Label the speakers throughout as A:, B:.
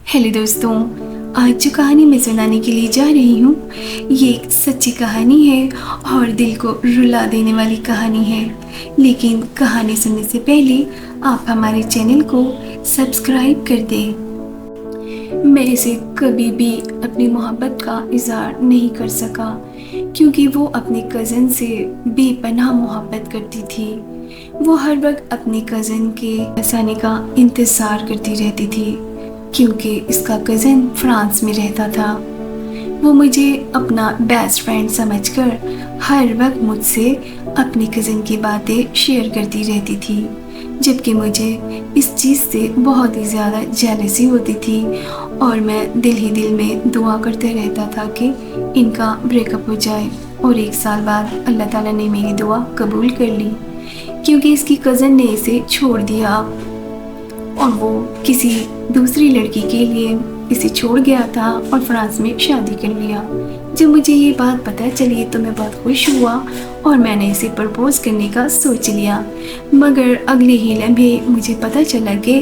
A: Hello दोस्तों, आज जो कहानी मैं सुनाने के लिए जा रही हूँ ये एक सच्ची कहानी है और दिल को रुला देने वाली कहानी है। लेकिन कहानी सुनने से पहले आप हमारे चैनल को सब्सक्राइब कर दें। मैं इसे कभी भी अपनी मोहब्बत का इज़हार नहीं कर सका क्योंकि वो अपने कज़न से बेपनाह मोहब्बत करती थी। वो हर वक्त अपने कज़न के आने का इंतज़ार करती रहती थी क्योंकि इसका कज़न फ्रांस में रहता था। वो मुझे अपना बेस्ट फ्रेंड समझकर हर वक्त मुझसे अपने कज़न की बातें शेयर करती रहती थी, जबकि मुझे इस चीज़ से बहुत ही ज़्यादा जेलसी होती थी और मैं दिल ही दिल में दुआ करते रहता था कि इनका ब्रेकअप हो जाए। और 1 साल बाद अल्लाह ताला ने मेरी दुआ कबूल कर ली क्योंकि इसकी कज़न ने इसे छोड़ दिया और वो किसी दूसरी लड़की के लिए इसे छोड़ गया था और फ्रांस में शादी कर लिया। जब मुझे ये बात पता चली तो मैं बहुत खुश हुआ और मैंने इसे प्रपोज़ करने का सोच लिया, मगर अगले ही लम्हे मुझे पता चला कि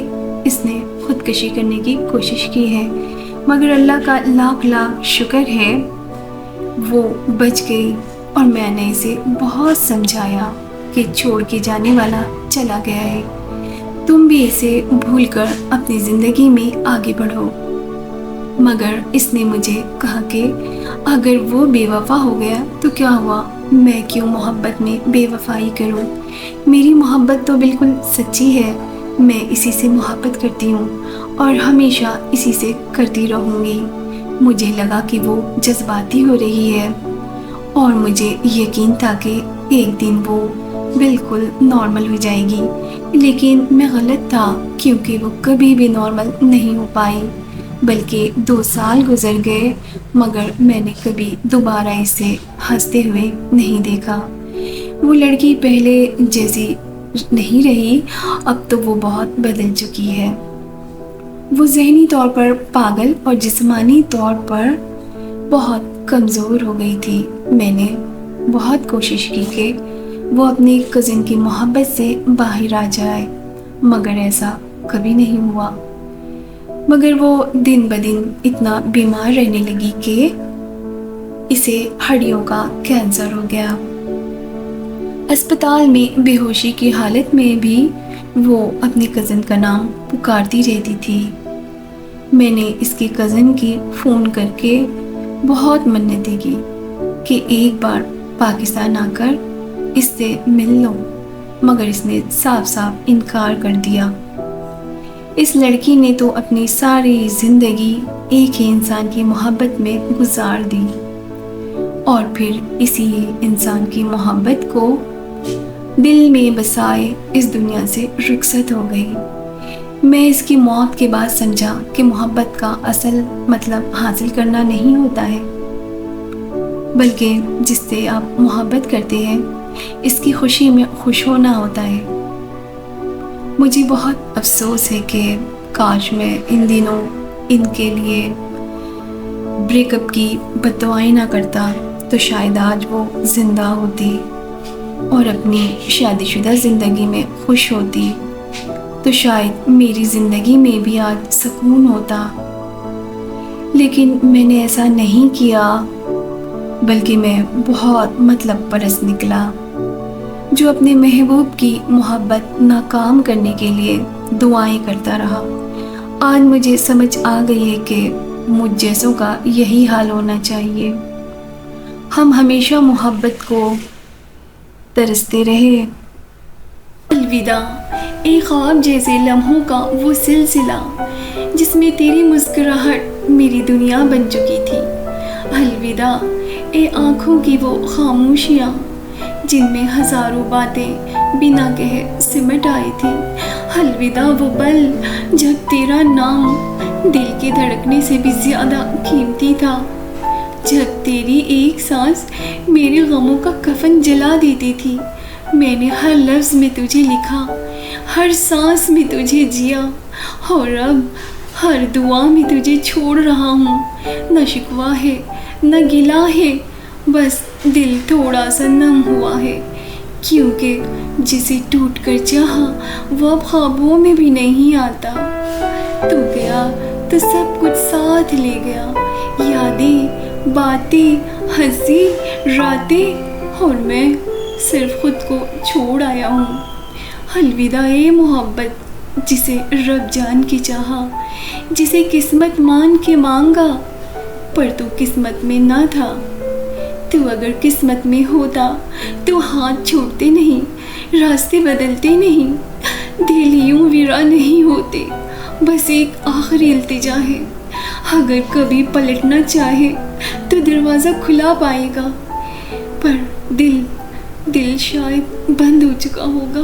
A: इसने खुदकशी करने की कोशिश की है। मगर अल्लाह का लाख लाख शुक्र है वो बच गई और मैंने इसे बहुत समझाया कि छोड़ के जाने वाला चला गया है, तुम भी इसे भूलकर अपनी ज़िंदगी में आगे बढ़ो। मगर इसने मुझे कहा कि अगर वो बेवफा हो गया तो क्या हुआ, मैं क्यों मोहब्बत में बेवफाई करूं? मेरी मोहब्बत तो बिल्कुल सच्ची है, मैं इसी से मोहब्बत करती हूँ और हमेशा इसी से करती रहूँगी। मुझे लगा कि वो जज्बाती हो रही है और मुझे यकीन था कि एक दिन वो बिल्कुल नॉर्मल हो जाएगी, लेकिन मैं गलत था क्योंकि वो कभी भी नॉर्मल नहीं हो पाई। बल्कि 2 साल गुजर गए मगर मैंने कभी दोबारा इसे हंसते हुए नहीं देखा। वो लड़की पहले जैसी नहीं रही, अब तो वो बहुत बदल चुकी है। वो ज़हनी तौर पर पागल और जिस्मानी तौर पर बहुत कमज़ोर हो गई थी। मैंने बहुत कोशिश की कि वो अपने कज़न की मोहब्बत से बाहर आ जाए, मगर ऐसा कभी नहीं हुआ। मगर वो दिन ब दिन इतना बीमार रहने लगी कि इसे हड्डियों का कैंसर हो गया। अस्पताल में बेहोशी की हालत में भी वो अपने कज़न का नाम पुकारती रहती थी। मैंने इसके कज़न की फ़ोन करके बहुत मन्नतें की कि एक बार पाकिस्तान आकर इससे मिल लो, मगर इसने साफ साफ इनकार कर दिया। इस लड़की ने तो अपनी सारी ज़िंदगी एक ही इंसान की मोहब्बत में गुजार दी और फिर इसी इंसान की मोहब्बत को दिल में बसाए इस दुनिया से रुखसत हो गई। मैं इसकी मौत के बाद समझा कि मोहब्बत का असल मतलब हासिल करना नहीं होता है, बल्कि जिससे आप मोहब्बत करते हैं इसकी खुशी में खुश होना होता है। मुझे बहुत अफसोस है कि काश मैं इन दिनों इनके लिए ब्रेकअप की बददुआएं ना करता तो शायद आज वो ज़िंदा होती और अपनी शादीशुदा ज़िंदगी में खुश होती, तो शायद मेरी ज़िंदगी में भी आज सुकून होता। लेकिन मैंने ऐसा नहीं किया, बल्कि मैं बहुत मतलब परस्त निकला जो अपने महबूब की मोहब्बत नाकाम करने के लिए दुआएं करता रहा। आज मुझे समझ आ गई है कि मुझ जैसों का यही हाल होना चाहिए। हम हमेशा मोहब्बत को तरसते रहे। अलविदा, एक ख्वाब जैसे लम्हों का वो सिलसिला जिसमें तेरी मुस्कुराहट मेरी दुनिया बन चुकी थी। अलविदा, ए आँखों की वो खामोशियाँ जिनमें हज़ारों बातें बिना कहे सिमट आई थी। अलविदा, वो पल जब तेरा नाम दिल के धड़कने से भी ज़्यादा कीमती था, जब तेरी एक सांस मेरे गमों का कफन जला देती थी। मैंने हर लफ्ज़ में तुझे लिखा, हर सांस में तुझे जिया और अब हर दुआ में तुझे छोड़ रहा हूँ। न शिकवा है न गिला है, बस दिल थोड़ा सा नम हुआ है क्योंकि जिसे टूट कर चाहा वो अब ख्वाबों में भी नहीं आता। तू गया تو سب کچھ ساتھ لے گیا، یادیں، باتیں، ہنسی، راتیں، اور میں صرف خود کو چھوڑ آیا ہوں۔ الوداع اے محبت، جسے رب جان کے چاہا، جسے قسمت مان کے مانگا، پر تو قسمت میں نہ تھا۔ تو اگر قسمت میں ہوتا تو ہاتھ چھوڑتے نہیں، راستے بدلتے نہیں، دل یوں ویرا نہیں ہوتے۔ بس ایک آخری التجا ہے، اگر کبھی پلٹنا چاہے تو دروازہ کھلا پائے گا، پر دل شاید بند ہو چکا ہوگا۔